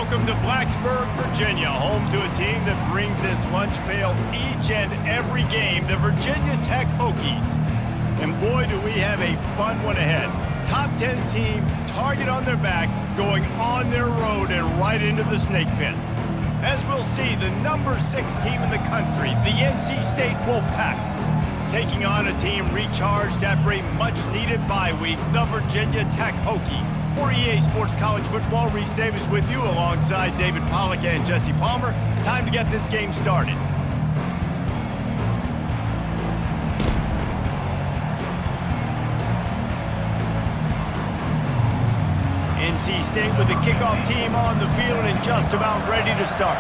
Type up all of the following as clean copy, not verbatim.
Welcome to Blacksburg, Virginia, home to a team that brings this lunch pail each and every game, the Virginia Tech Hokies. And boy, do we have a fun one ahead. Top 10 team, target on their back, going on their road and right into the snake pit. As we'll see, the number 6 team in the country, the NC State Wolfpack, taking on a team recharged after a much-needed bye week, the Virginia Tech Hokies. For EA Sports College Football, Reese Davis with you alongside David Pollack and Jesse Palmer. Time to get this game started. NC State with the kickoff team on the field and just about ready to start.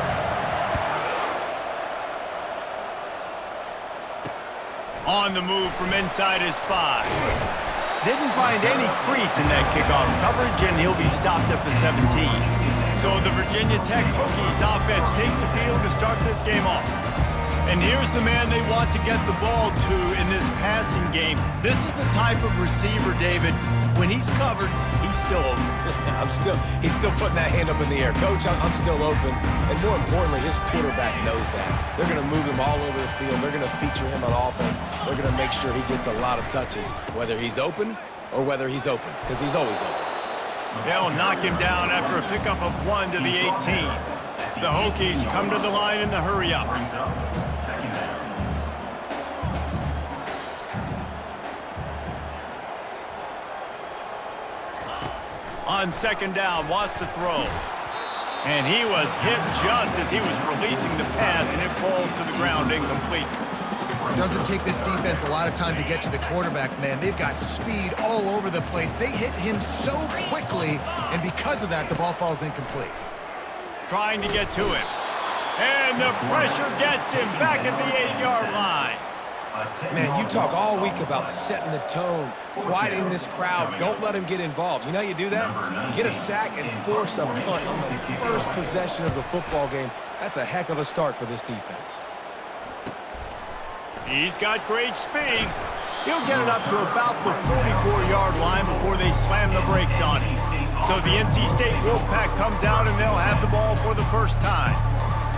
On the move from inside his 5. Didn't find any crease in that kickoff coverage, and he'll be stopped at the 17. So the Virginia Tech Hokies offense takes the field to start this game off. And here's the man they want to get the ball to in this passing game. This is the type of receiver, David, when he's covered, he's still open. He's still putting that hand up in the air. Coach, I'm still open. And more importantly, his quarterback knows that. They're going to move him all over the field. They're going to feature him on offense. They're going to make sure he gets a lot of touches, whether he's open or whether he's open, because he's always open. They'll knock him down after a pickup of 1 to the 18. The Hokies come to the line in the hurry-up. On second down, wants to throw. And he was hit just as he was releasing the pass, and it falls to the ground incomplete. Doesn't take this defense a lot of time to get to the quarterback, man. They've got speed all over the place. They hit him so quickly, and because of that, the ball falls incomplete. Trying to get to him. And the pressure gets him back at the 8-yard line. Man, you talk all week about setting the tone, quieting this crowd. Don't let him get involved. You know how you do that? Get a sack and force a punt on the first possession of the football game. That's a heck of a start for this defense. He's got great speed. He'll get it up to about the 44-yard line before they slam the brakes on him. So the NC State Wolfpack comes out and they'll have the ball for the first time.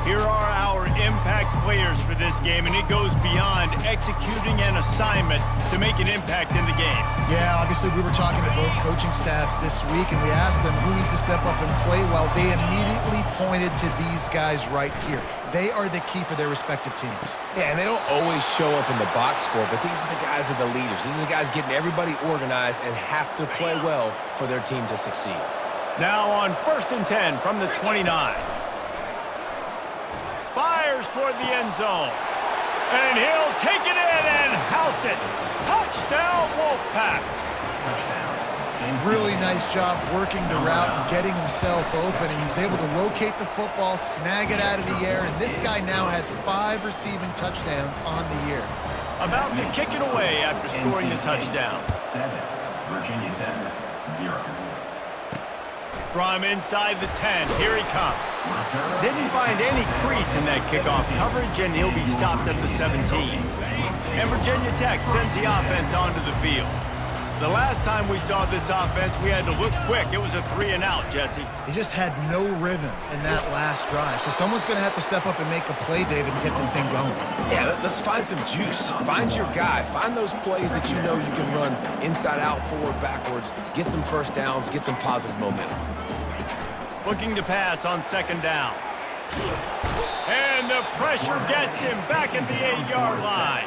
Here are our impact players for this game, and it goes beyond executing an assignment to make an impact in the game. Yeah, obviously we were talking to both coaching staffs this week, and we asked them who needs to step up and play well. They immediately pointed to these guys right here. They are the key for their respective teams. Yeah, and they don't always show up in the box score, but these are the guys that are the leaders. These are the guys getting everybody organized and have to play well for their team to succeed. Now on 1st and 10 from the 29. Fires toward the end zone. And he'll take it in and house it. Touchdown, Wolfpack. Really nice job working the route and getting himself open. And he was able to locate the football, snag it out of the air, and this guy now has 5 receiving touchdowns on the year. About to kick it away after scoring the touchdown. 7, Virginia Tech, 0. From inside the 10, here he comes. Didn't find any crease in that kickoff coverage, and he'll be stopped at the 17. And Virginia Tech sends the offense onto the field. The last time we saw this offense, we had to look quick. It was a 3-and-out, Jesse. He just had no rhythm in that last drive. So someone's going to have to step up and make a play, David, and get this thing going. Yeah, let's find some juice. Find your guy. Find those plays that you know you can run inside out, forward, backwards. Get some first downs. Get some positive momentum. Looking to pass on second down. And the pressure gets him back at the 8-yard line.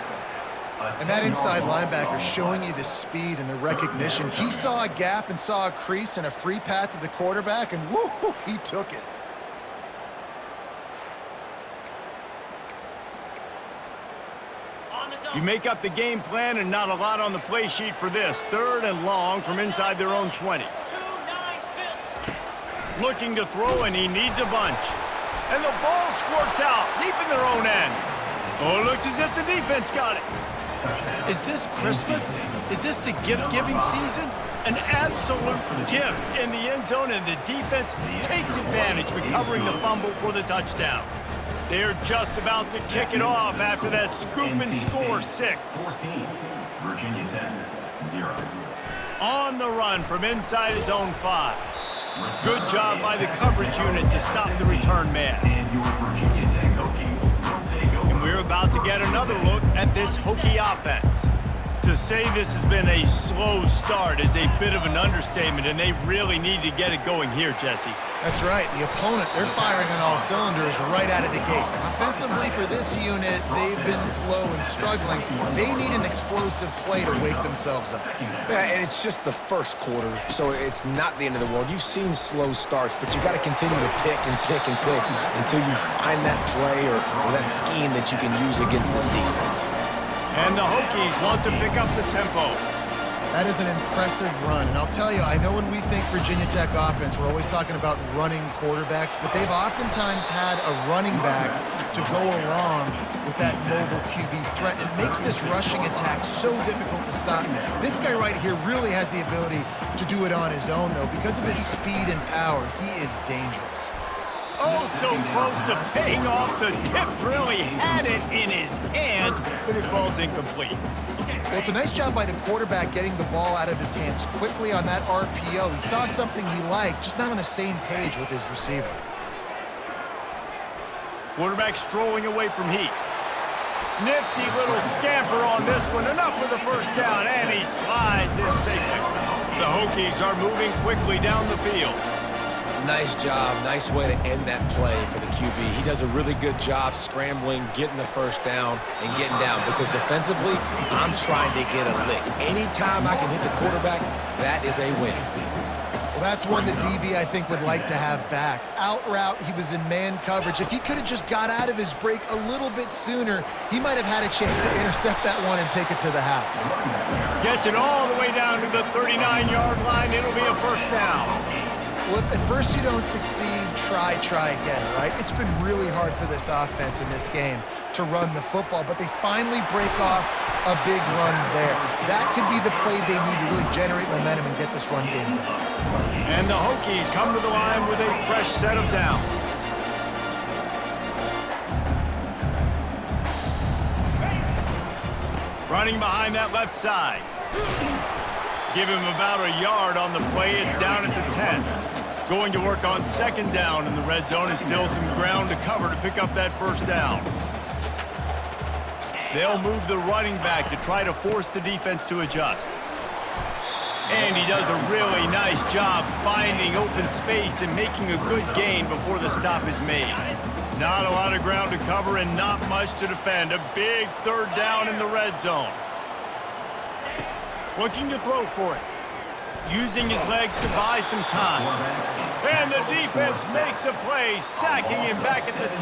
And that inside linebacker showing you the speed and the recognition. He saw a gap and saw a crease and a free path to the quarterback, and woo, he took it. You make up the game plan and not a lot on the play sheet for this. 3rd and long from inside their own 20. Looking to throw, and he needs a bunch. And the ball squirts out deep in their own end. Oh, it looks as if the defense got it. Is this Christmas? Is this the gift-giving season? An absolute gift in the end zone, and the defense takes advantage, recovering the fumble for the touchdown. They're just about to kick it off after that scoop and score 6. 14, Virginia Tech, 0. On the run from inside his own 5. Good job by the coverage unit to stop the return man. And your Virginia Tech Hokies will take over. And we're about to get another look at this Hokie offense. To say this has been a slow start is a bit of an understatement, and they really need to get it going here, Jesse. That's right. The opponent, they're firing on all cylinders right out of the gate. Offensively for this unit, they've been slow and struggling. They need an explosive play to wake themselves up. Yeah, and it's just the first quarter, so it's not the end of the world. You've seen slow starts, but you got to continue to pick and pick and pick until you find that play or that scheme that you can use against this defense. And the Hokies want to pick up the tempo. That is an impressive run. And I'll tell you, I know when we think Virginia Tech offense, we're always talking about running quarterbacks, but they've oftentimes had a running back to go along with that mobile QB threat. It makes this rushing attack so difficult to stop. This guy right here really has the ability to do it on his own, though. Because of his speed and power, he is dangerous. Oh, so close to paying off. The tip really had it in his hands, but it falls incomplete. Well, it's a nice job by the quarterback getting the ball out of his hands quickly on that RPO. He saw something he liked, just not on the same page with his receiver. Quarterback strolling away from heat. Nifty little scamper on this one. Enough for the first down, and he slides in safely. The Hokies are moving quickly down the field. Nice job. Nice way to end that play for the QB. He does a really good job scrambling, getting the first down, and getting down. Because defensively, I'm trying to get a lick. Anytime I can hit the quarterback, that is a win. Well, that's one the DB, I think, would like to have back. Out route, he was in man coverage. If he could have just got out of his break a little bit sooner, he might have had a chance to intercept that one and take it to the house. Gets it all the way down to the 39-yard line. It'll be a first down. Well, if at first you don't succeed, try again, right? It's been really hard for this offense in this game to run the football, but they finally break off a big run there. That could be the play they need to really generate momentum and get this run game going. And the Hokies come to the line with a fresh set of downs. Running behind that left side. Give him about a yard on the play. It's down at the 10. Going to work on second down in the red zone, and still some ground to cover to pick up that first down. They'll move the running back to try to force the defense to adjust. And he does a really nice job finding open space and making a good gain before the stop is made. Not a lot of ground to cover and not much to defend. A big third down in the red zone. Looking to throw for it. Using his legs to buy some time. And the defense makes a play, sacking him back at the 10.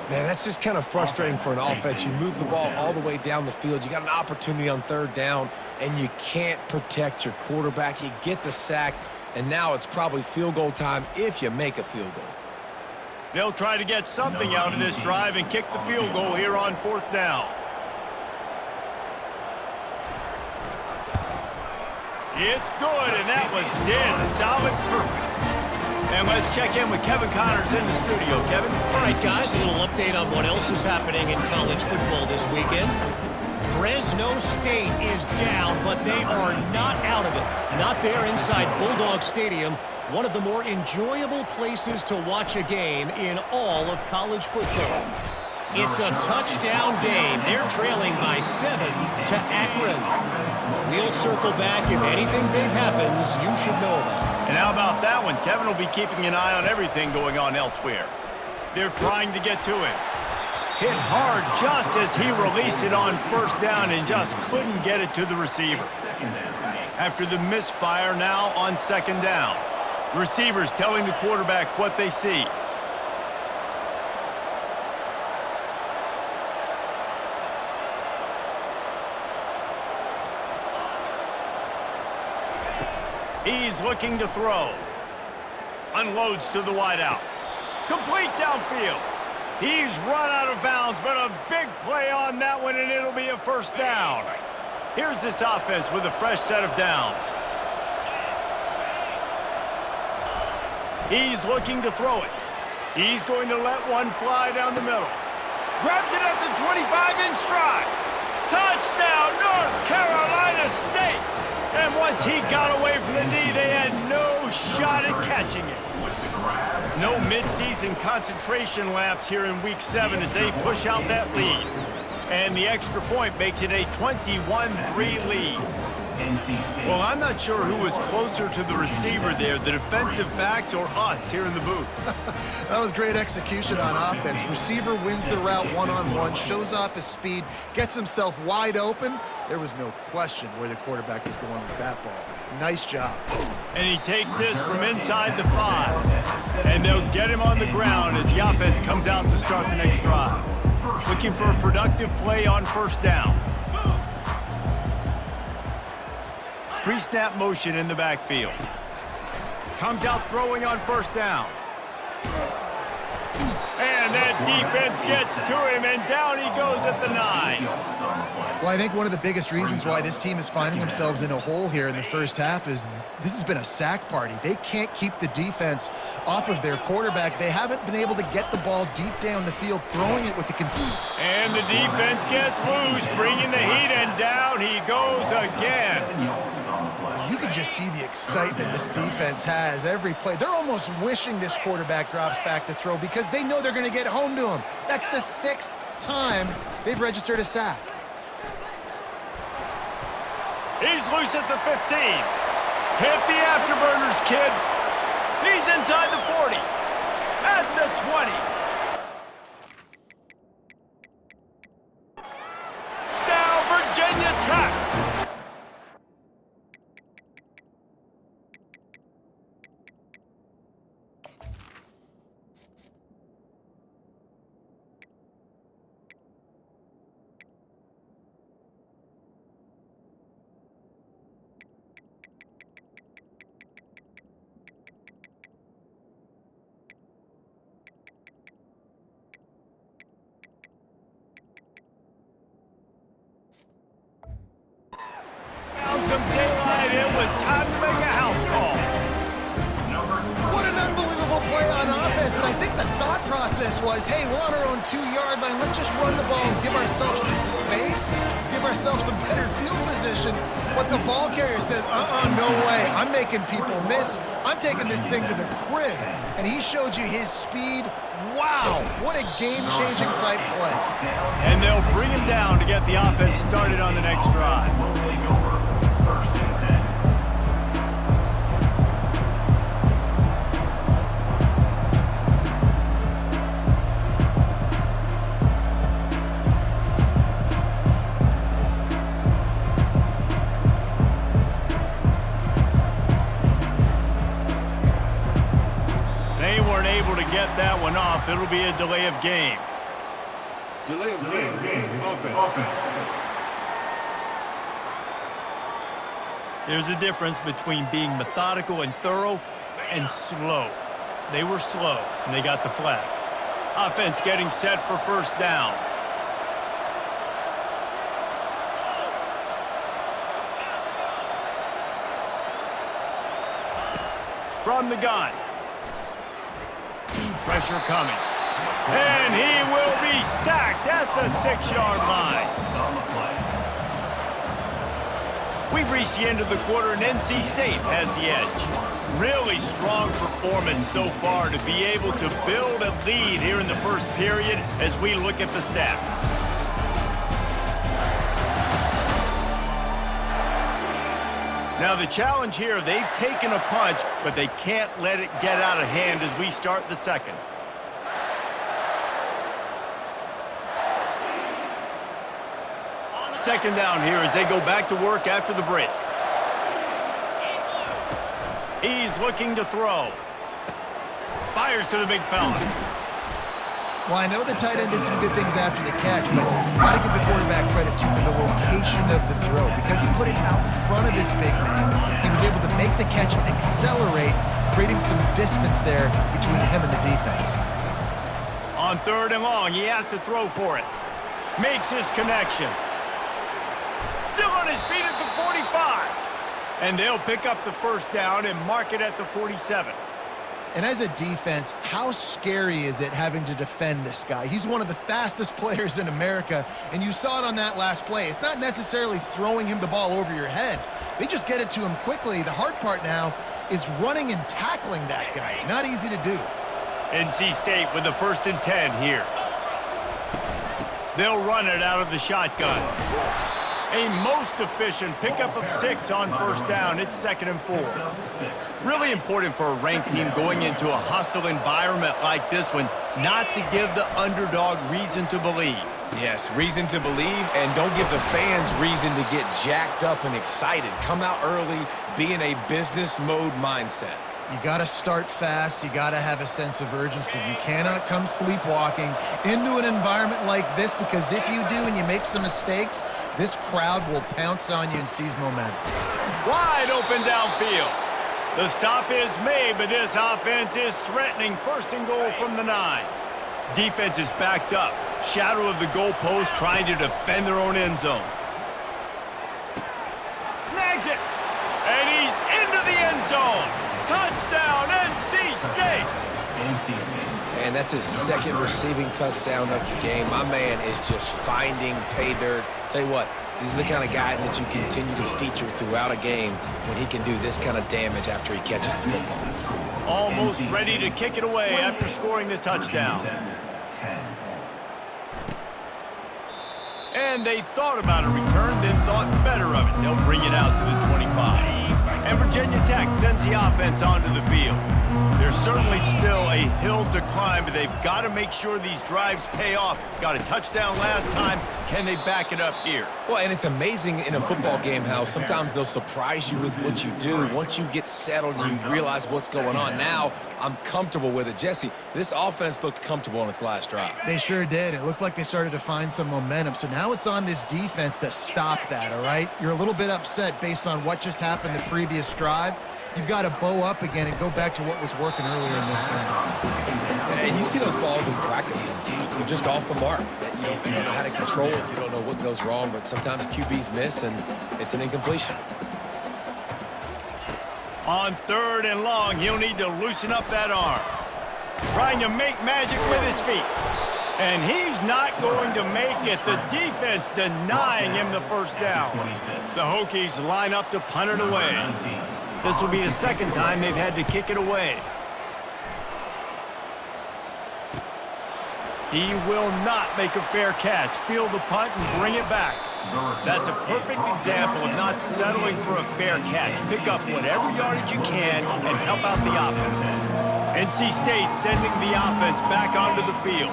Man, that's just kind of frustrating for an offense. You move the ball all the way down the field. You got an opportunity on third down, and you can't protect your quarterback. You get the sack, and now it's probably field goal time if you make a field goal. They'll try to get something out of this drive and kick the field goal here on fourth down. It's good, and that was dead solid perfect. And let's check in with Kevin Connors in the studio. Kevin? All right, guys, a little update on what else is happening in college football this weekend. Fresno State is down, but they are not out of it. Not there inside Bulldog Stadium, one of the more enjoyable places to watch a game in all of college football. It's a touchdown game. They're trailing by 7 to Akron. We'll circle back. If anything big happens, you should know about it. And how about that one? Kevin will be keeping an eye on everything going on elsewhere. They're trying to get to him. Hit hard just as he released it on first down and just couldn't get it to the receiver. After the misfire, now on second down. Receivers telling the quarterback what they see. He's looking to throw. Unloads to the wideout. Complete downfield. He's run out of bounds, but a big play on that one, and it'll be a first down. Here's this offense with a fresh set of downs. He's looking to throw it. He's going to let one fly down the middle. Grabs it at the 25 in stride. Touchdown, North Carolina State. And once he got away from the knee, they had no shot at catching it. No midseason concentration laps here in Week 7 as they push out that lead. And the extra point makes it a 21-3 lead. Well, I'm not sure who was closer to the receiver there, the defensive backs or us here in the booth. That was great execution on offense. Receiver wins the route one-on-one, shows off his speed, gets himself wide open. There was no question where the quarterback was going with that ball. Nice job. And he takes this from inside the 5. And they'll get him on the ground as the offense comes out to start the next drive. Looking for a productive play on first down. Pre-snap motion in the backfield. Comes out throwing on first down. And that defense gets to him, and down he goes at the 9. Well, I think one of the biggest reasons why this team is finding themselves in a hole here in the first half is this has been a sack party. They can't keep the defense off of their quarterback. They haven't been able to get the ball deep down the field, throwing it with the And the defense gets loose, bringing the heat, and down he goes again. You can just see the excitement this defense has every play. They're almost wishing this quarterback drops back to throw because they know they're going to get home to him. That's the 6th time they've registered a sack. He's loose at the 15. Hit the afterburners, kid. He's inside the 40. At the 20. Down Virginia Tech. Some daylight, it was time to make a house call. What an unbelievable play on offense, and I think the thought process was, hey, we're on our own 2-yard line, let's just run the ball and give ourselves some space, give ourselves some better field position. But the ball carrier says, no way, I'm making people miss, I'm taking this thing to the crib. And he showed you his speed. Wow, what a game-changing type play. And they'll bring him down to get the offense started on the next drive. They weren't able to get that one off. It'll be a delay of game. Delay of game. Offense. There's a difference between being methodical and thorough and slow. They were slow, and they got the flag. Offense getting set for first down. From the gun. Pressure coming. And he will be sacked at the 6-yard line. We've reached the end of the quarter, and NC State has the edge. Really strong performance so far to be able to build a lead here in the first period as we look at the stats. Now the challenge here, they've taken a punch, but they can't let it get out of hand as we start the second. Second down here as they go back to work after the break. He's looking to throw. Fires to the big fella. Well, I know the tight end did some good things after the catch, but got to give the quarterback credit to the location of the throw. Because he put it out in front of his big man, he was able to make the catch and accelerate, creating some distance there between him and the defense. On 3rd and long, he has to throw for it. Makes his connection. Still on his feet at the 45. And they'll pick up the first down and mark it at the 47. And as a defense, how scary is it having to defend this guy? He's one of the fastest players in America, and you saw it on that last play. It's not necessarily throwing him the ball over your head. They just get it to him quickly. The hard part now is running and tackling that guy. Not easy to do. NC State with the 1st and 10 here. They'll run it out of the shotgun. A most efficient pickup of 6 on 1st down. It's 2nd and 4. Really important for a ranked team going into a hostile environment like this one, not to give the underdog reason to believe. Yes, reason to believe, and don't give the fans reason to get jacked up and excited. Come out early, be in a business mode mindset. You got to start fast. You got to have a sense of urgency. You cannot come sleepwalking into an environment like this, because if you do and you make some mistakes, this crowd will pounce on you and seize momentum. Wide open downfield. The stop is made, but this offense is threatening 1st and goal from the 9. Defense is backed up. Shadow of the goalpost, trying to defend their own end zone. Snags it. And he's into the end zone. Touchdown, NC State. And that's his 2nd receiving touchdown of the game. My man is just finding pay dirt. Tell you what, these are the kind of guys that you continue to feature throughout a game when he can do this kind of damage after he catches the football. Almost ready to kick it away after scoring the touchdown. And they thought about a return, then thought better of it. They'll bring it out to the 25. And Virginia Tech sends the offense onto the field. There's certainly still a hill to climb, but they've got to make sure these drives pay off. Got a touchdown last time. Can they back it up here? Well, and it's amazing in a football game how sometimes they'll surprise you with what you do. Once you get settled and you realize what's going on, now I'm comfortable with it. Jesse, this offense looked comfortable on its last drive. They sure did. It looked like they started to find some momentum. So now it's on this defense to stop that, all right? You're a little bit upset based on what just happened the previous drive. You've got to bow up again and go back to what was working earlier in this game. And you see those balls in practice sometimes. They're just off the mark. You don't know how to control it. You don't know what goes wrong, but sometimes QBs miss, and it's an incompletion. On 3rd and long, he'll need to loosen up that arm. Trying to make magic with his feet. And he's not going to make it. The defense denying him the 1st down. The Hokies line up to punt it away. This will be the 2nd time they've had to kick it away. He will not make a fair catch. Field the punt and bring it back. That's a perfect example of not settling for a fair catch. Pick up whatever yardage you can and help out the offense. NC State sending the offense back onto the field.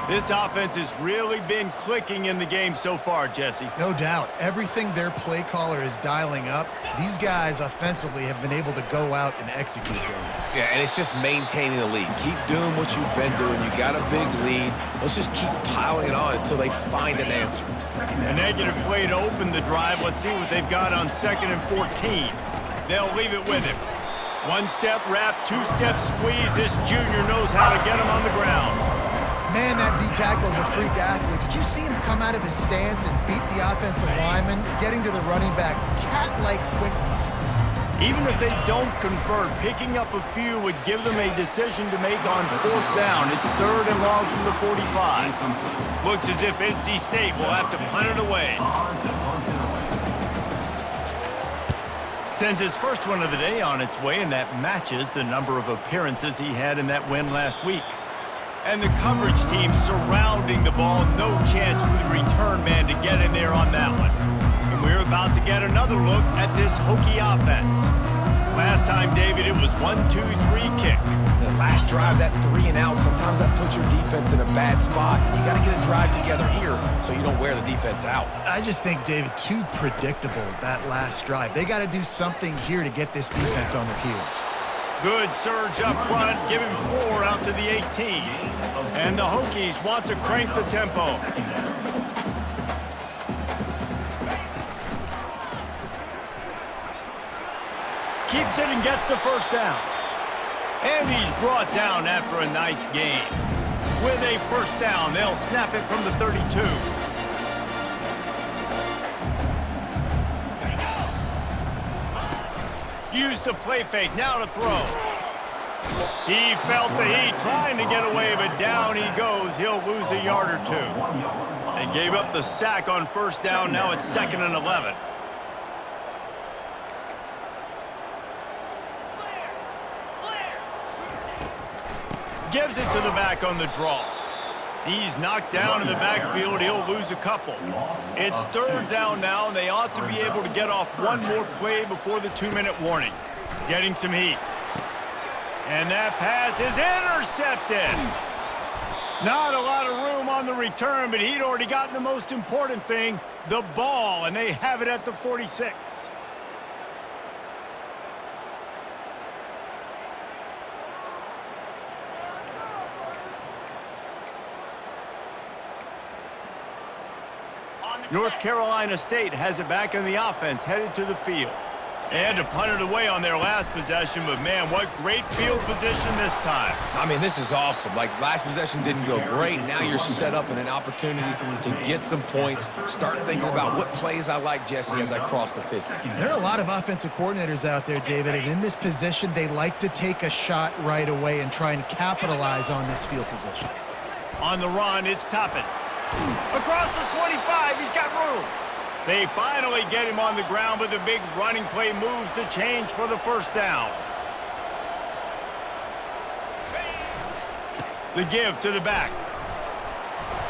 This offense has really been clicking in the game so far, Jesse. No doubt. Everything their play caller is dialing up, these guys offensively have been able to go out and execute them. Yeah, and it's just maintaining the lead. Keep doing what you've been doing. You got a big lead. Let's just keep piling it on until they find an answer. A negative play to open the drive. Let's see what they've got on 2nd and 14. They'll leave it with him. 1-step wrap, 2-step squeeze. This junior knows how to get him on the ground. Man, that D-tackle is a freak athlete. Did you see him come out of his stance and beat the offensive lineman, getting to the running back? Cat-like quickness. Even if they don't convert, picking up a few would give them a decision to make on 4th down. It's 3rd and long from the 45. Looks as if NC State will have to punt it away. Sends his first one of the day on its way, and that matches the number of appearances he had in that win last week. And the coverage team surrounding the ball. No chance for the return man to get in there on that one. And we're about to get another look at this Hokie offense. Last time, David, it was 1-2-3 kick. The last drive, that 3 and out, sometimes that puts your defense in a bad spot. You got to get a drive together here so you don't wear the defense out. I just think, David, too predictable, that last drive. They got to do something here to get this defense on their heels. Good surge up front, give him 4 out to the 18. And the Hokies want to crank the tempo. Keeps it and gets the 1st down. And he's brought down after a nice gain. With a 1st down, they'll snap it from the 32. Used the play fake, now to throw. He felt the heat, trying to get away, but down he goes. He'll lose a yard or 2. They gave up the sack on 1st down, now it's 2nd and 11. Gives it to the back on the draw. He's knocked down in the backfield. He'll lose a couple. It's 3rd down now, and they ought to be able to get off one more play before the 2-minute warning. Getting some heat. And that pass is intercepted. Not a lot of room on the return, but he'd already gotten the most important thing, the ball, and they have it at the 46. North Carolina State has it back in the offense, headed to the field. And to punt it away on their last possession, but man, what great field position this time. I mean, this is awesome. Like, last possession didn't go great. Now you're set up in an opportunity to get some points. Start thinking about what plays I like, Jesse, as I cross the 50. There are a lot of offensive coordinators out there, David, and in this position, they like to take a shot right away and try and capitalize on this field position. On the run, it's Toppin. Across the 25, he's got room. They finally get him on the ground, but the big running play moves the change for the 1st down. The give to the back.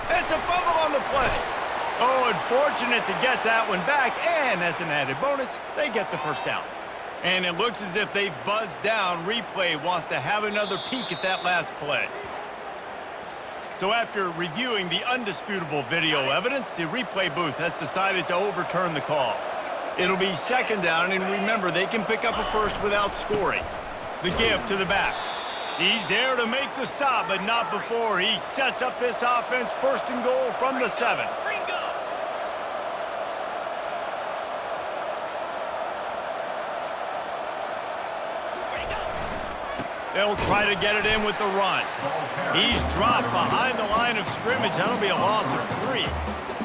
It's a fumble on the play. Oh, unfortunate to get that one back, and as an added bonus, they get the 1st down. And it looks as if they've buzzed down. Replay wants to have another peek at that last play. So after reviewing the undisputable video evidence, the replay booth has decided to overturn the call. It'll be 2nd down, and remember, they can pick up a first without scoring. The give to the back. He's there to make the stop, but not before he sets up this offense 1st and goal from the 7. They'll try to get it in with the run. He's dropped behind the line of scrimmage. That'll be a loss of 3.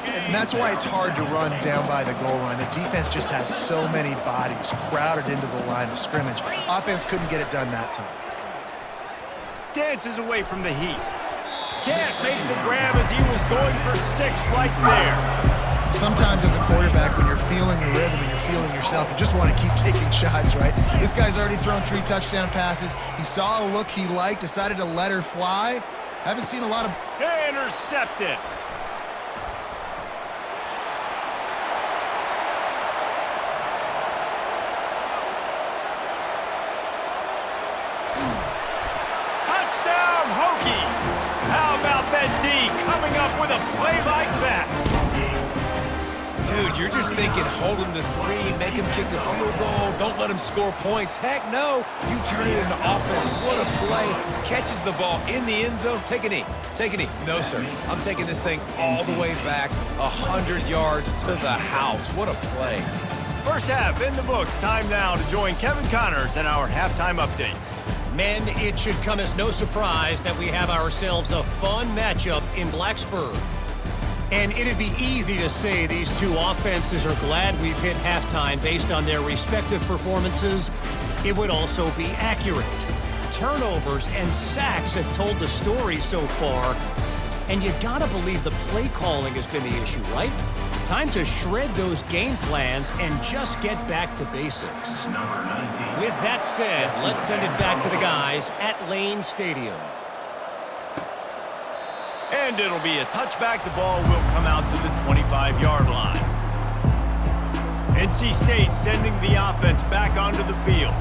And that's why it's hard to run down by the goal line. The defense just has so many bodies crowded into the line of scrimmage. Offense couldn't get it done that time. Dances away from the heat. Can't make the grab as he was going for 6 right there. Sometimes as a quarterback, when you're feeling the rhythm and you're feeling yourself, you just want to keep taking shots, right? This guy's already thrown 3 touchdown passes. He saw a look he liked, decided to let her fly. Haven't seen a lot of... Intercepted. Touchdown, Hokies! How about that D coming up with a play like that? Dude, you're just thinking, hold him to 3, make him kick the field goal, don't let him score points. Heck no, you turn it into offense. What a play. Catches the ball in the end zone. Take a knee. Take a knee. No, sir. I'm taking this thing all the way back 100 yards to the house. What a play. 1st half in the books. Time now to join Kevin Connors in our halftime update. Men, it should come as no surprise that we have ourselves a fun matchup in Blacksburg. And it'd be easy to say these two offenses are glad we've hit halftime based on their respective performances. It would also be accurate. Turnovers and sacks have told the story so far. And you gotta believe the play calling has been the issue, right? Time to shred those game plans and just get back to basics. With that said, let's send it back to the guys at Lane Stadium. And it'll be a touchback. The ball will come out to the 25-yard line. NC State sending the offense back onto the field.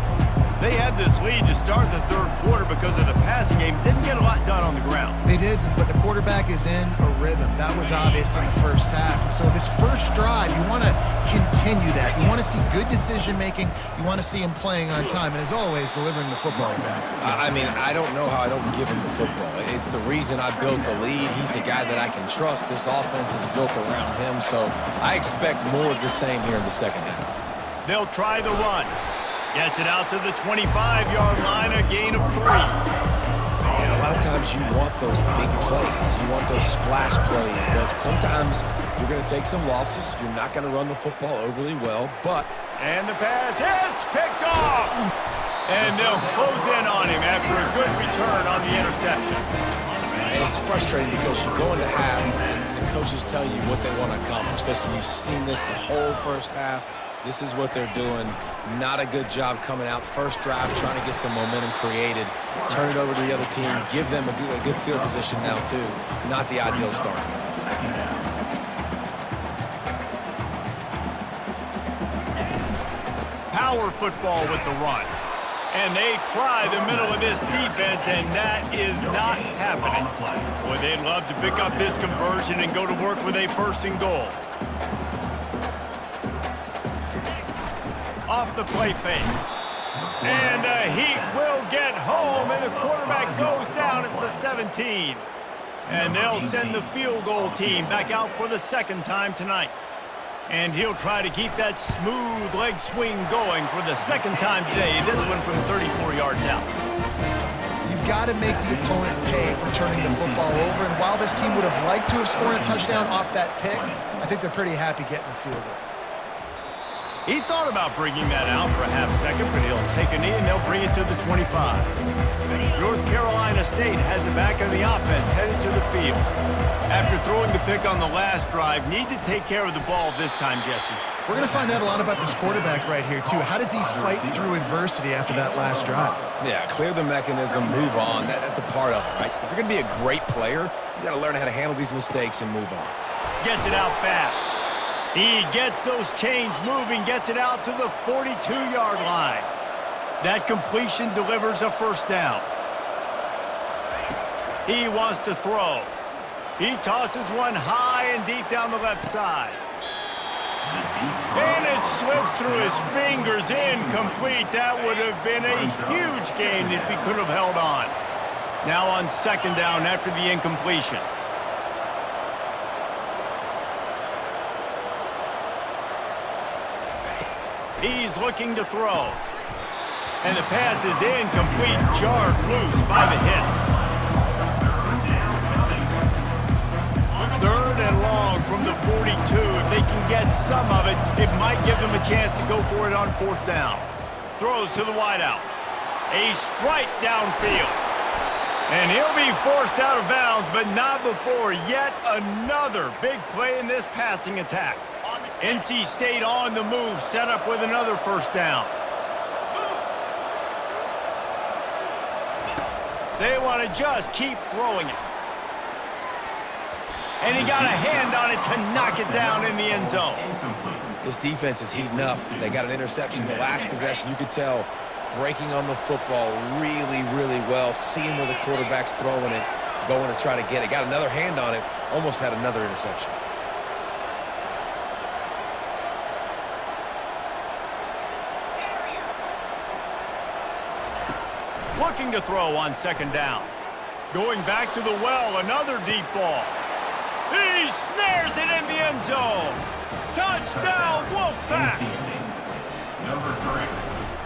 They had this lead to start the 3rd quarter because of the passing game. Didn't get a lot done on the ground. They did, but the quarterback is in a rhythm. That was obvious in the 1st half. And so this 1st drive, you want to continue that. You want to see good decision-making. You want to see him playing on time. And as always, delivering the football back. I mean, I don't know how I don't give him the football. It's the reason I built the lead. He's the guy that I can trust. This offense is built around him, so I expect more of the same here in the 2nd half. They'll try the run. Gets it out to the 25-yard line, a gain of 3. And a lot of times you want those big plays. You want those splash plays, but sometimes you're going to take some losses. You're not going to run the football overly well, but... And the pass hits, picked off! And they'll close in on him after a good return on the interception. And it's frustrating because you go into half and the coaches tell you what they want to accomplish. Listen, you've seen this the whole 1st half. This is what they're doing. Not a good job coming out first drive, trying to get some momentum created, turn it over to the other team, give them a good field position now too. Not the ideal start. Power football with the run. And they try the middle of this defense, and that is not happening. Boy, they'd love to pick up this conversion and go to work with a 1st and goal. Off the play fake. And the Heat will get home, and the quarterback goes down at the 17. And they'll send the field goal team back out for the 2nd time tonight. And he'll try to keep that smooth leg swing going for the 2nd time today, this one from 34 yards out. You've got to make the opponent pay for turning the football over, and while this team would have liked to have scored a touchdown off that pick, I think they're pretty happy getting the field goal. He thought about bringing that out for a half second, but he'll take a knee and they'll bring it to the 25. North Carolina State has it back on the offense, headed to the field. After throwing the pick on the last drive, need to take care of the ball this time, Jesse. We're going to find out a lot about this quarterback right here, too. How does he fight through adversity after that last drive? Yeah, clear the mechanism, move on. That's a part of it, right? If you're going to be a great player, you got to learn how to handle these mistakes and move on. Gets it out fast. He gets those chains moving, gets it out to the 42-yard line. That completion delivers a 1st down. He wants to throw. He tosses one high and deep down the left side. And it slips through his fingers, incomplete. That would have been a huge gain if he could have held on. Now on 2nd down after the incompletion. He's looking to throw. And the pass is incomplete, jarred loose by the hit. 3rd and long from the 42. If they can get some of it, it might give them a chance to go for it on 4th down. Throws to the wideout. A strike downfield. And he'll be forced out of bounds, but not before yet another big play in this passing attack. NC State on the move, set up with another 1st down. They want to just keep throwing it. And he got a hand on it to knock it down in the end zone. This defense is heating up. They got an interception the last possession. You could tell breaking on the football really, really well, seeing where the quarterback's throwing it, going to try to get it. Got another hand on it, almost had another interception. Looking to throw on 2nd down. Going back to the well, another deep ball. He snares it in the end zone. Touchdown, Wolfpack! Number 3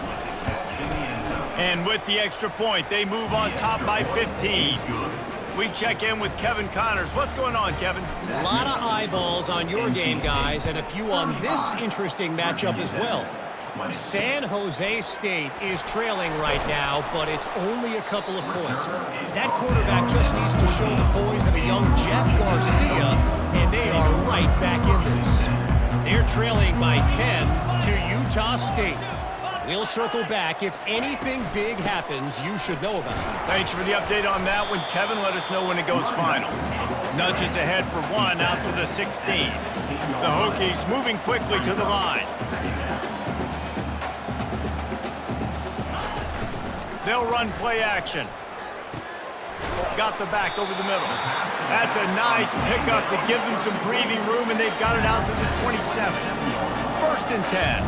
with the catch in the end zone. And with the extra point, they move on top by 15. We check in with Kevin Connors. What's going on, Kevin? A lot of eyeballs on your game, guys, and a few on this interesting matchup as well. San Jose State is trailing right now, but it's only a couple of points. That quarterback just needs to show the poise of a young Jeff Garcia, and they are right back in this. They're trailing by 10 to Utah State. We'll circle back. If anything big happens, you should know about it. Thanks for the update on that one, Kevin. Let us know when it goes final. Nudges ahead for 1 out to the 16. The Hokies moving quickly to the line. They'll run play action. Got the back over the middle. That's a nice pickup to give them some breathing room, and they've got it out to the 27. 1st and 10.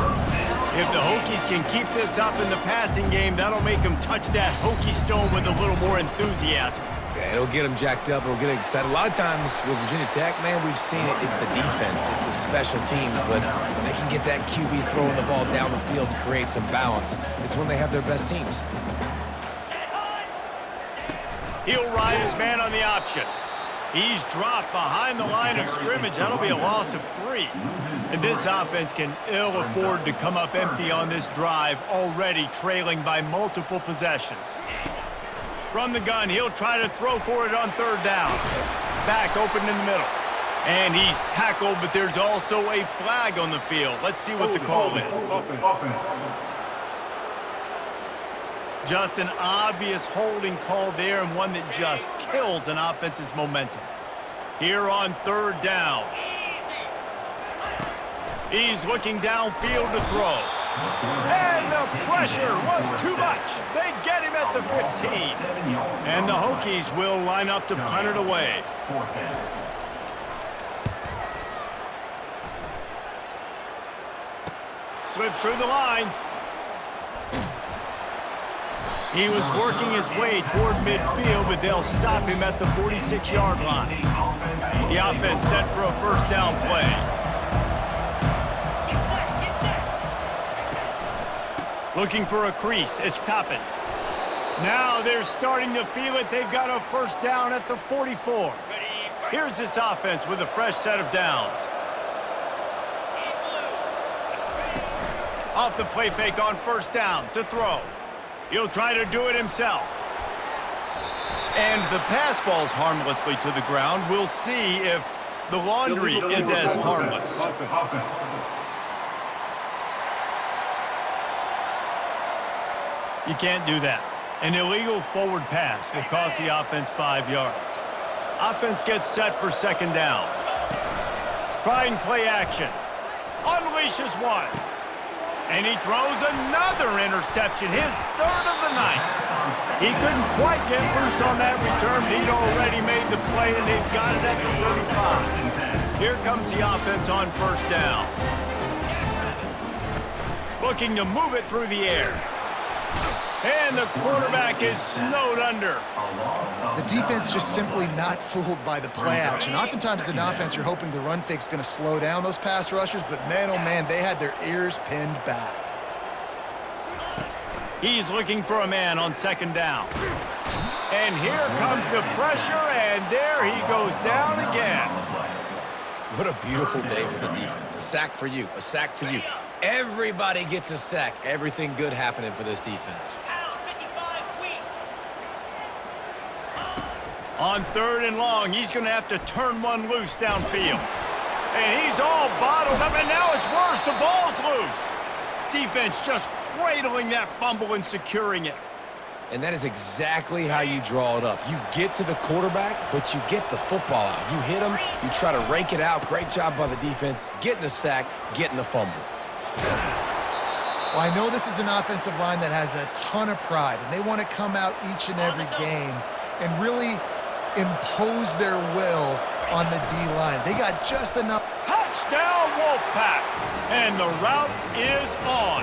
If the Hokies can keep this up in the passing game, that'll make them touch that Hokie stone with a little more enthusiasm. Yeah, it'll get them jacked up. It'll get them excited. A lot of times with Virginia Tech, man, we've seen it. It's the defense. It's the special teams. But when they can get that QB throwing the ball down the field and create some balance, it's when they have their best teams. He'll ride his man on the option. He's dropped behind the line of scrimmage. That'll be a loss of 3. And this offense can ill afford to come up empty on this drive, already trailing by multiple possessions. From the gun, he'll try to throw for it on 3rd down. Back open in the middle. And he's tackled, but there's also a flag on the field. Let's see what the call is. Offense. Just an obvious holding call there, and one that just kills an offense's momentum. Here on third down. He's looking downfield to throw. And the pressure was too much. They get him at the 15. And the Hokies will line up to punt it away. Slips through the line. He was working his way toward midfield, but they'll stop him at the 46-yard line. The offense set for a first down play. Looking for a crease. It's Toppin. Now they're starting to feel it. They've got a first down at the 44. Here's this offense with a fresh set of downs. Off the play fake on first down to throw. He'll try to do it himself. And the pass falls harmlessly to the ground. We'll see if the laundry is as harmless. You can't do that. An illegal forward pass will cost the offense 5 yards. Offense gets set for second down. Trying play action. Unleashes one. And he throws another interception, his third of the night. He couldn't quite get loose on that return, but he'd already made the play, and they've got it at the 35. Here comes the offense on first down. Looking to move it through the air. And the quarterback is snowed under. The defense just simply not fooled by the play action. Oftentimes as an offense, you're hoping the run fake's going to slow down those pass rushers, but man, oh man, they had their ears pinned back. He's looking for a man on second down. And here comes the pressure, and there he goes down again. What a beautiful day for the defense. A sack for you, a sack for you. Everybody gets a sack. Everything good happening for this defense. On third and long, he's going to have to turn one loose downfield. And he's all bottled up, and now it's worse. The ball's loose. Defense just cradling that fumble and securing it. And that is exactly how you draw it up. You get to the quarterback, but you get the football out. You hit him, you try to rake it out. Great job by the defense, getting the sack, getting the fumble. Well, I know this is an offensive line that has a ton of pride, and they want to come out each and every game and really impose their will on the D-line. They got just enough. Touchdown, Wolfpack! And the route is on.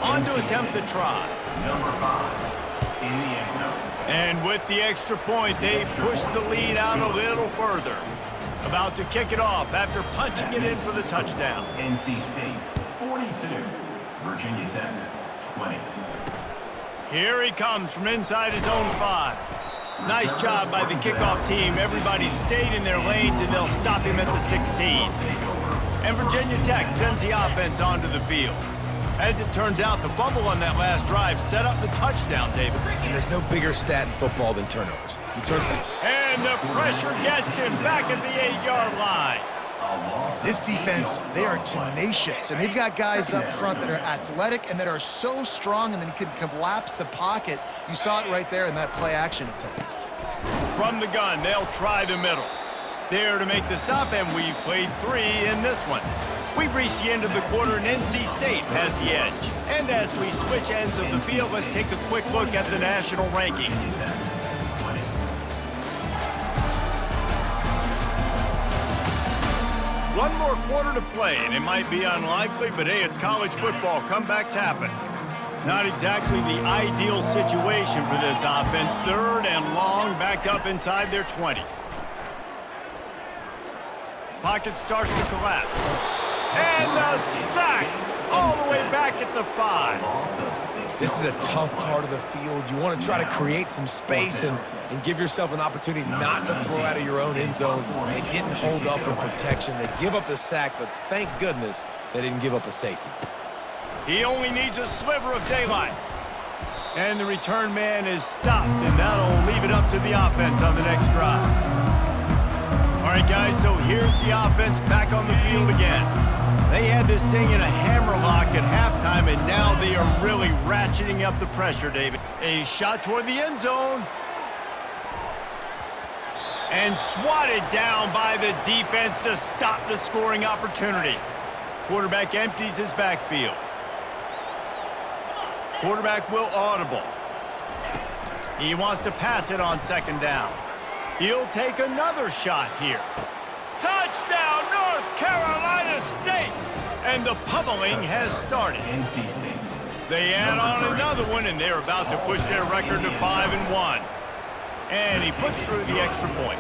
On to attempt the try. Number 5 in the end zone. And with the extra point, they push the lead out a little further. About to kick it off after punching it in for the touchdown. NC State 42, Virginia Tech 20. Here he comes from inside his own 5. Nice job by the kickoff team. Everybody stayed in their lanes, and they'll stop him at the 16. And Virginia Tech sends the offense onto the field. As it turns out, the fumble on that last drive set up the touchdown, David. And there's no bigger stat in football than turnovers. And the pressure gets him back at the 8-yard line. This defense, they are tenacious, and they've got guys up front that are athletic and that are so strong and then can collapse the pocket. You saw it right there in that play-action attempt. From the gun, they'll try the middle. There to make the stop, and we've played 3 in this one. We've reached the end of the quarter, and NC State has the edge. And as we switch ends of the field, let's take a quick look at the national rankings. One more quarter to play, and it might be unlikely, but hey, it's college football. Comebacks happen. Not exactly the ideal situation for this offense. Third and long, back up inside their 20. Pocket starts to collapse. And a sack all the way back at the 5. This is a tough part of the field. You want to try to create some space and give yourself an opportunity not to throw out of your own end zone. They didn't hold up in protection. They give up the sack, but thank goodness they didn't give up a safety. He only needs a sliver of daylight. And the return man is stopped, and that'll leave it up to the offense on the next drive. All right, guys, so here's the offense back on the field again. They had this thing in a hammerlock at halftime, and now they are really ratcheting up the pressure, David. A shot toward the end zone. And swatted down by the defense to stop the scoring opportunity. Quarterback empties his backfield. Quarterback will audible. He wants to pass it on second down. He'll take another shot here. Touchdown, North Carolina State! And the pummeling has started. NC State. They add on another one, and they're about to push their record to 5-1. And he puts through the extra point.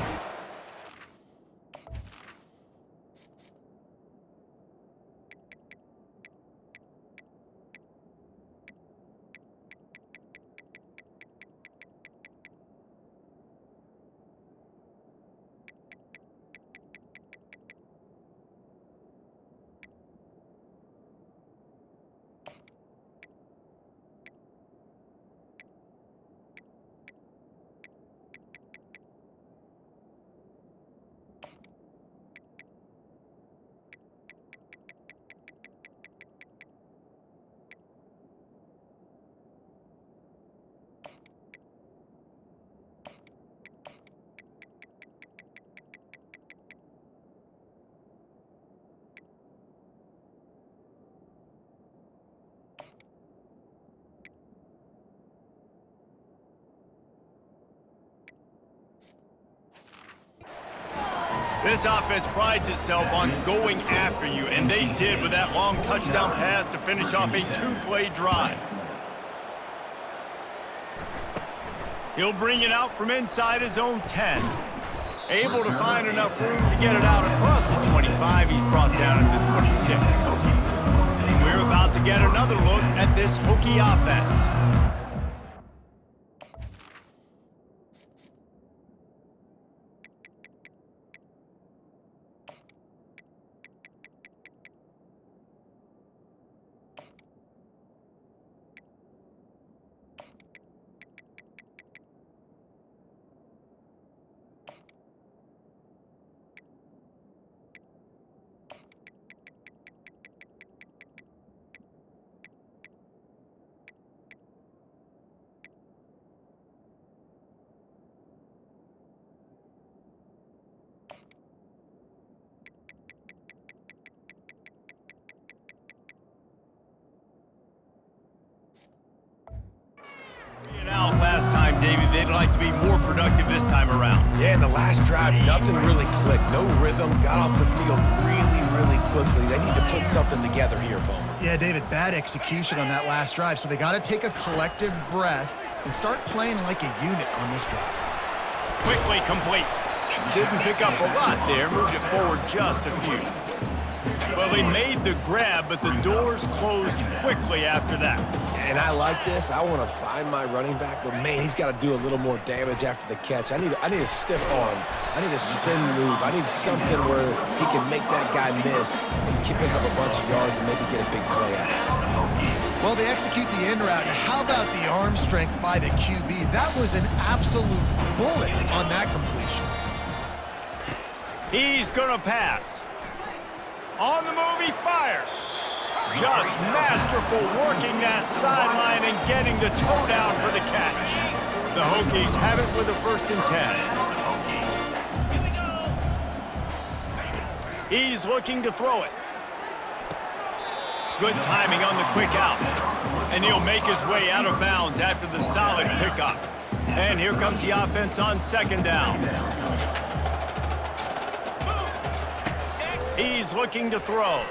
This offense prides itself on going after you, and they did with that long touchdown pass to finish off a two-play drive. He'll bring it out from inside his own 10. Able to find enough room to get it out across the 25. He's brought down at the 26. We're about to get another look at this Hokie offense. Last time, David, they'd like to be more productive this time around. Yeah, in the last drive, nothing really clicked. No rhythm, got off the field really quickly. They need to put something together here, Palmer. Yeah, David, bad execution on that last drive, so they got to take a collective breath and start playing like a unit on this drive. Quickly complete. Didn't pick up a lot there, moved it forward just a few. Well, they made the grab, but the doors closed quickly after that. And I like this. I want to find my running back, but man, he's got to do a little more damage after the catch. I need a stiff arm. I need a spin move. I need something where he can make that guy miss and keep picking up a bunch of yards and maybe get a big play out of it. Well, they execute the in route. And how about the arm strength by the QB? That was an absolute bullet on that completion. He's going to pass. On the move, he fires. Just masterful working that sideline and getting the toe down for the catch. The Hokies have it with a 1st and 10. He's looking to throw it. Good timing on the quick out. And he'll make his way out of bounds after the solid pickup. And here comes the offense on 2nd down. He's looking to throw.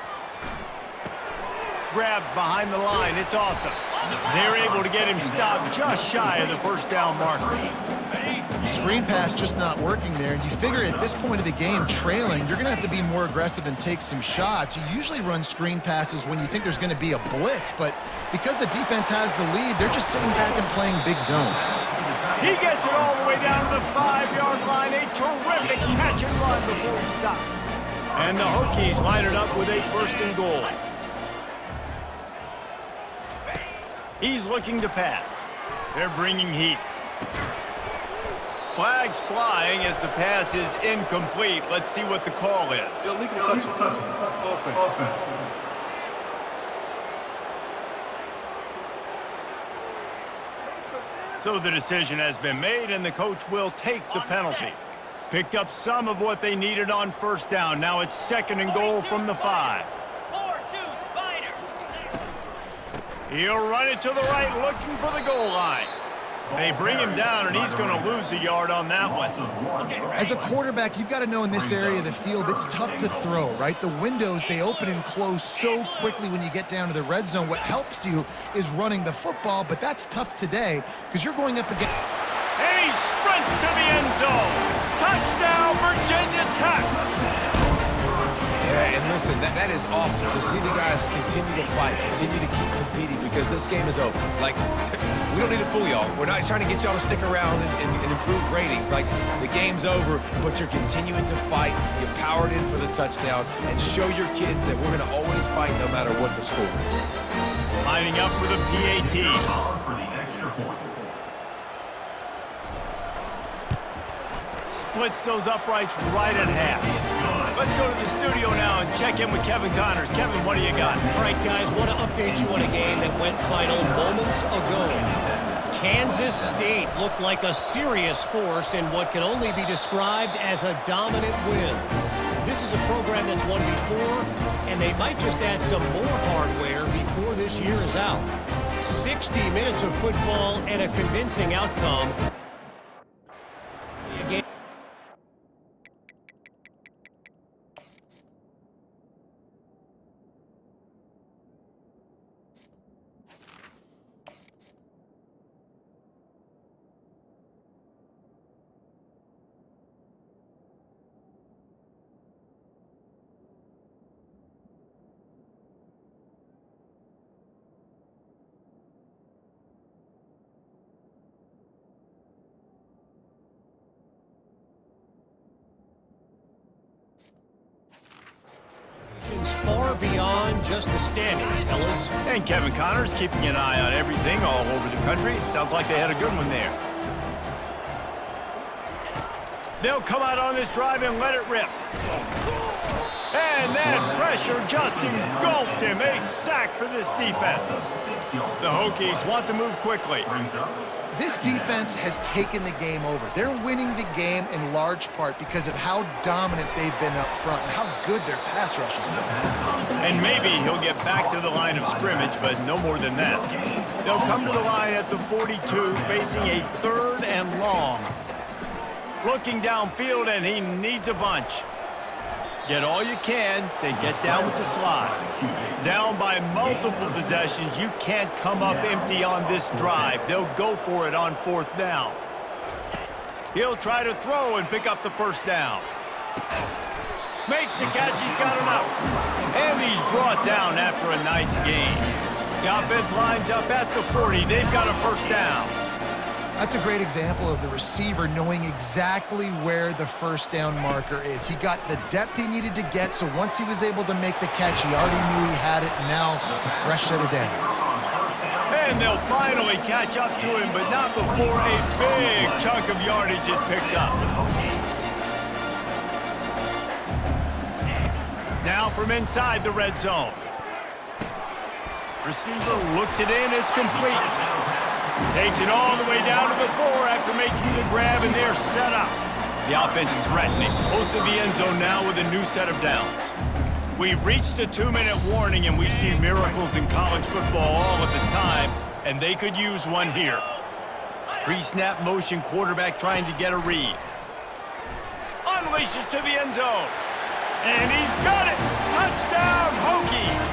Grabbed behind the line. It's awesome. They're able to get him stopped just shy of the 1st down marker. Screen pass just not working there. And you figure at this point of the game, trailing, you're going to have to be more aggressive and take some shots. You usually run screen passes when you think there's going to be a blitz, but because the defense has the lead, they're just sitting back and playing big zones. He gets it all the way down to the 5-yard line. A terrific catch and run before he stopped. And the Hokies line it up with a 1st and goal. He's looking to pass. They're bringing heat. Flag's flying as the pass is incomplete. Let's see what the call is. Illegal touching. Offense. So the decision has been made, and the coach will take the penalty. Picked up some of what they needed on first down. Now it's 2nd and goal from the 5. 4-2 Spider. He'll run it to the right, looking for the goal line. They bring him down, and he's going to lose a yard on that one. As a quarterback, you've got to know in this area of the field, it's tough to throw, right? The windows, they open and close so quickly when you get down to the red zone. What helps you is running the football, but that's tough today because you're going up against... And he sprints to the end zone. Touchdown, Virginia Tech. Yeah, and listen, that is awesome to see the guys continue to fight, continue to keep competing because this game is over. Like, we don't need to fool y'all. We're not trying to get y'all to stick around and improve ratings. Like, the game's over, but you're continuing to fight. You powered in for the touchdown and show your kids that we're going to always fight no matter what the score is. Lining up for the PAT. For the extra point. Splits those uprights right at half. Let's go to the studio now and check in with Kevin Connors. Kevin, what do you got? All right, guys, want to update you on a game that went final moments ago. Kansas State looked like a serious force in what can only be described as a dominant win. This is a program that's won before, and they might just add some more hardware before this year is out. 60 minutes of football and a convincing outcome. Far beyond just the standings, fellas. And Kevin Connors keeping an eye on everything all over the country. Sounds like they had a good one there. They'll come out on this drive and let it rip. And that pressure just engulfed him. A sack for this defense. The Hokies want to move quickly. This defense has taken the game over. They're winning the game in large part because of how dominant they've been up front and how good their pass rush has been. And maybe he'll get back to the line of scrimmage, but no more than that. They'll come to the line at the 42, facing a 3rd and long. Looking downfield, and he needs a bunch. Get all you can, then get down with the slide. Down by multiple possessions, you can't come up empty on this drive. They'll go for it on 4th down. He'll try to throw and pick up the 1st down. Makes the catch, he's got enough. And he's brought down after a nice gain. The offense lines up at the 40. They've got a 1st down. That's a great example of the receiver knowing exactly where the 1st down marker is. He got the depth he needed to get, so once he was able to make the catch, he already knew he had it, and now a fresh set of downs. And they'll finally catch up to him, but not before a big chunk of yardage is picked up. Now from inside the red zone. Receiver looks it in, it's complete. Takes it all the way down to the 4 after making the grab, and they're set up. The offense threatening, close to the end zone now with a new set of downs. We've reached the 2-minute warning, and we see miracles in college football all of the time, and they could use one here. Pre-snap motion quarterback trying to get a read. Unleashes to the end zone. And he's got it! Touchdown, Hokies!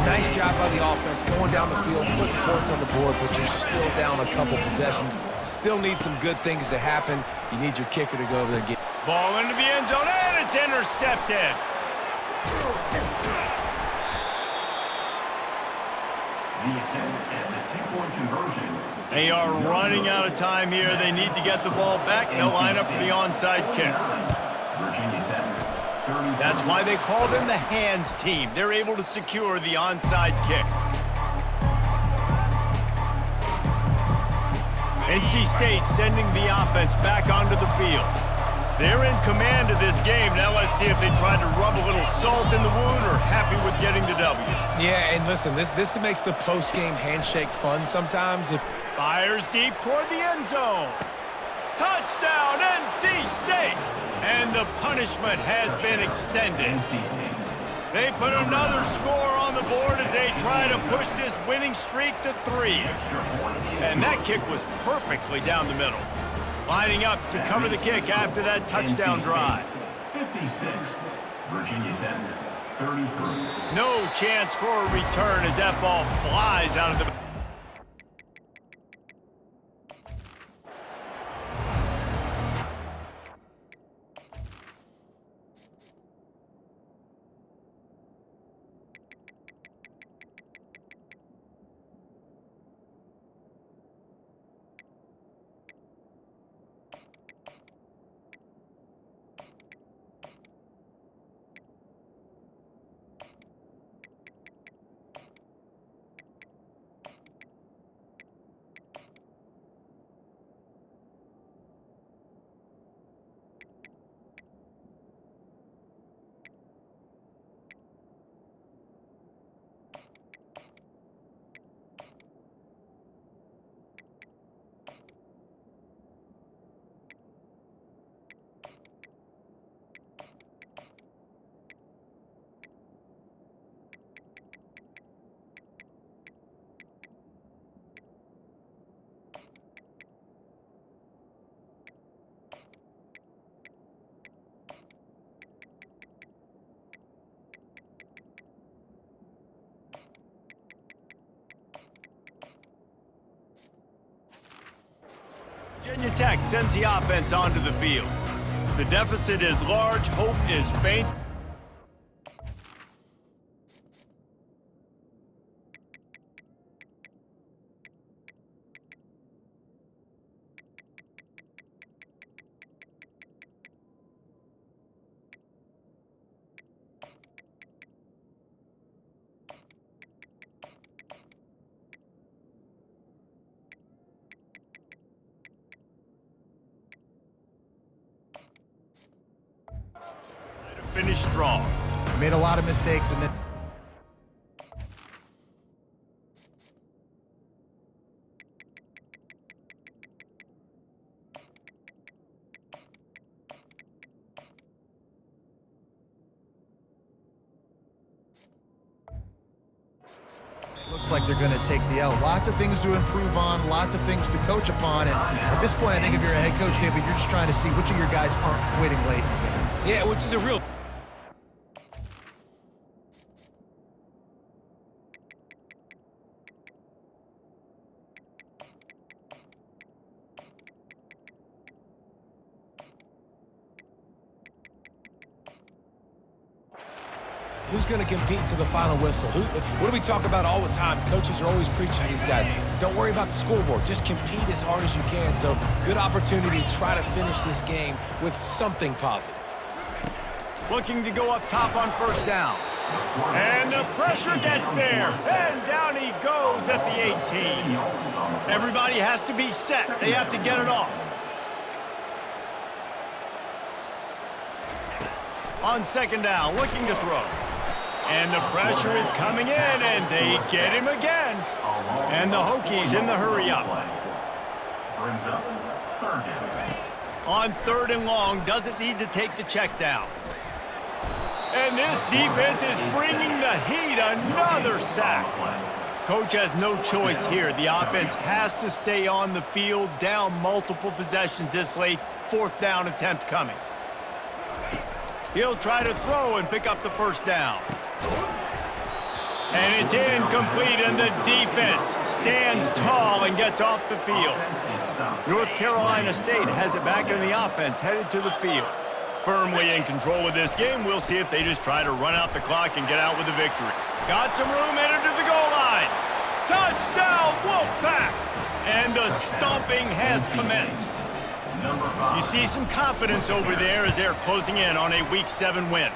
Nice job by the offense going down the field, putting points on the board, but you're still down a couple possessions. Still need some good things to happen. You need your kicker to go over there and get... Ball into the end zone, and it's intercepted. The attempt at the 2-point conversion. They are running out of time here. They need to get the ball back. They'll line up for the onside kick. Virginia Tech. That's why they call them the hands team. They're able to secure the onside kick. NC State sending the offense back onto the field. They're in command of this game. Now let's see if they try to rub a little salt in the wound or happy with getting the W. Yeah, and listen, this makes the post-game handshake fun sometimes. Fires deep toward the end zone. Touchdown, NC State! And the punishment has been extended. NC State. They put another score on the board as they try to push this winning streak to 3. And that kick was perfectly down the middle. Lining up to cover the kick after that touchdown drive. 56, Virginia Tech, 33. No chance for a return as that ball flies out of the... Virginia Tech sends the offense onto the field. The deficit is large, hope is faint. Finish strong. Made a lot of mistakes and then looks like they're going to take the L. Lots of things to improve on, lots of things to coach upon, and at this point I think if you're a head coach, David, you're just trying to see which of your guys aren't quitting late in the game. Yeah, which is a real... Who's going to compete to the final whistle? What do we talk about all the time? Coaches are always preaching to these guys. Don't worry about the scoreboard. Just compete as hard as you can. So good opportunity to try to finish this game with something positive. Looking to go up top on first down. And the pressure gets there. And down he goes at the 18. Everybody has to be set. They have to get it off. On second down, looking to throw. And the pressure is coming in, and they get him again. And the Hokies in the hurry up. Brings up third down. On third and long, doesn't need to take the check down. And this defense is bringing the heat. Another sack. Coach has no choice here. The offense has to stay on the field, down multiple possessions this late. Fourth down attempt coming. He'll try to throw and pick up the first down. And it's incomplete, and the defense stands tall and gets off the field. North Carolina State has it back in the offense, headed to the field. Firmly in control of this game. We'll see if they just try to run out the clock and get out with a victory. Got some room, headed to the goal line. Touchdown, Wolfpack! And the stomping has commenced. You see some confidence over there as they're closing in on a Week 7 win.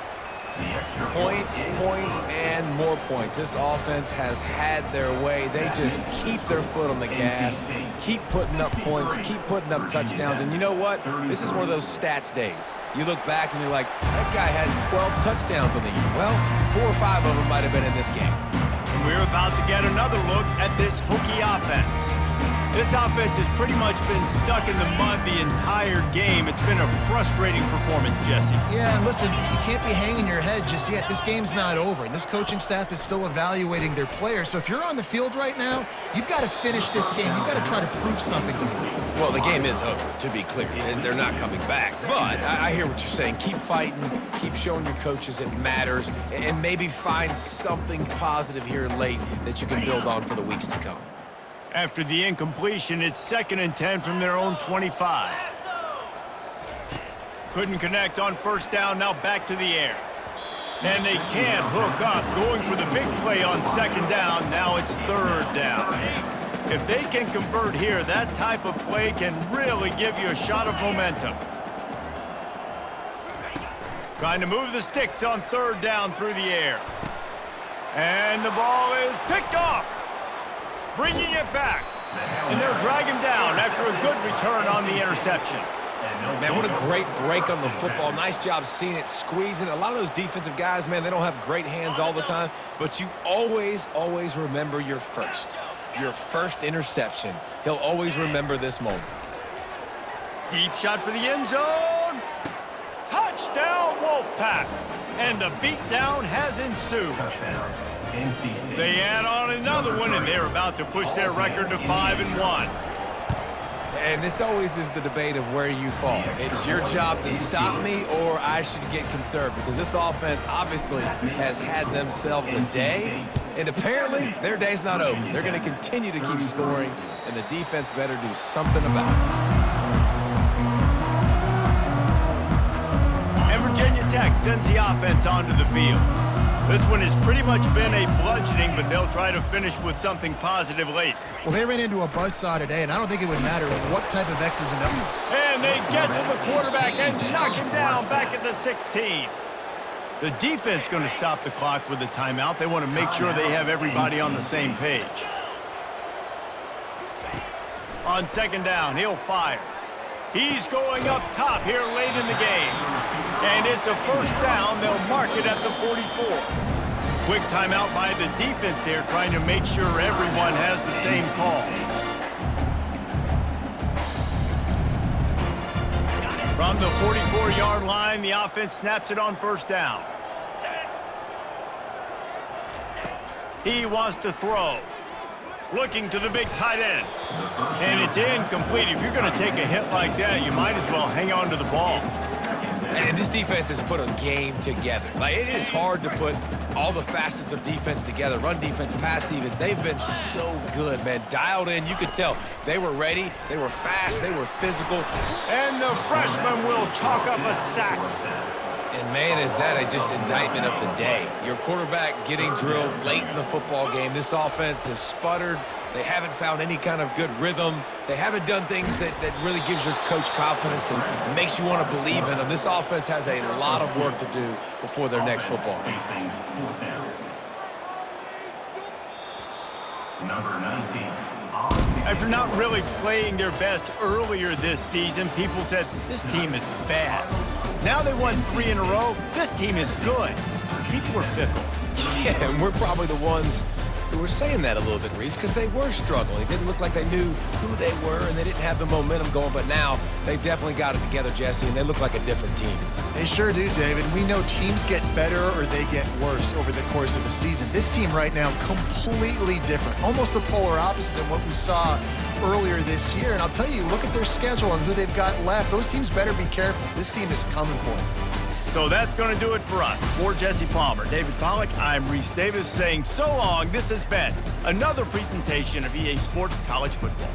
Points, points, and more points. This offense has had their way. They just keep their foot on the gas, keep putting up points, keep putting up touchdowns. And you know what? This is one of those stats days. You look back and you're like, that guy had 12 touchdowns on the year. Well, 4 or 5 of them might have been in this game. And we're about to get another look at this Hokie offense. This offense has pretty much been stuck in the mud the entire game. It's been a frustrating performance, Jesse. Yeah, and listen, you can't be hanging your head just yet. This game's not over, and this coaching staff is still evaluating their players. So if you're on the field right now, you've got to finish this game. You've got to try to prove something to them. Well, the game is over, to be clear, and they're not coming back. But I hear what you're saying. Keep fighting, keep showing your coaches it matters, and maybe find something positive here late that you can build on for the weeks to come. After the incompletion, it's 2nd and 10 from their own 25. Couldn't connect on 1st down, now back to the air. And they can't hook up, going for the big play on 2nd down, now it's 3rd down. If they can convert here, that type of play can really give you a shot of momentum. Trying to move the sticks on 3rd down through the air. And the ball is picked off. Bringing it back, and they'll drag him down after a good return on the interception. Man, what a great break on the football. Nice job seeing it, squeezing. A lot of those defensive guys, man, they don't have great hands all the time, but you always, always remember your first interception. He'll always remember this moment. Deep shot for the end zone. Touchdown, Wolfpack. And the beatdown has ensued. They add on another one, and they're about to push their record to 5-1. And this always is the debate of where you fall. It's your job to stop me, or I should get conserved, because this offense obviously has had themselves a day, and apparently their day's not over. They're going to continue to keep scoring, and the defense better do something about it. And Virginia Tech sends the offense onto the field. This one has pretty much been a bludgeoning, but they'll try to finish with something positive late. Well, they ran into a buzzsaw today, and I don't think it would matter what type of X's and O's. And they get to the quarterback and knock him down back at the 16. The defense going to stop the clock with a timeout. They want to make sure they have everybody on the same page. On 2nd down, he'll fire. He's going up top here late in the game. And it's a 1st down. They'll mark it at the 44. Quick timeout by the defense there, trying to make sure everyone has the same call. From the 44-yard line, the offense snaps it on 1st down. He wants to throw. Looking to the big tight end. And it's incomplete. If you're going to take a hit like that, you might as well hang on to the ball. And this defense has put a game together. Like, it is hard to put all the facets of defense together. Run defense, pass defense. They've been so good, man. Dialed in. You could tell they were ready. They were fast. They were physical. And the freshman will chalk up a sack. And, man, is that a just indictment of the day. Your quarterback getting drilled late in the football game. This offense has sputtered. They haven't found any kind of good rhythm. They haven't done things that really gives your coach confidence and makes you want to believe in them. This offense has a lot of work to do before their next football game. Number 19. After not really playing their best earlier this season, people said, this team is bad. Now they won 3 in a row. This team is good. People are fickle. Yeah, and we're probably the ones who were saying that a little bit, Reese, because they were struggling. It didn't look like they knew who they were, and they didn't have the momentum going. But now they've definitely got it together, Jesse, and they look like a different team. They sure do, David. We know teams get better or they get worse over the course of a season. This team right now, completely different. Almost the polar opposite than what we saw earlier this year. And I'll tell you, look at their schedule and who they've got left. Those teams better be careful. This team is coming for them. So that's going to do it for us. For Jesse Palmer, David Pollack, I'm Reese Davis saying so long. This has been another presentation of EA Sports College Football.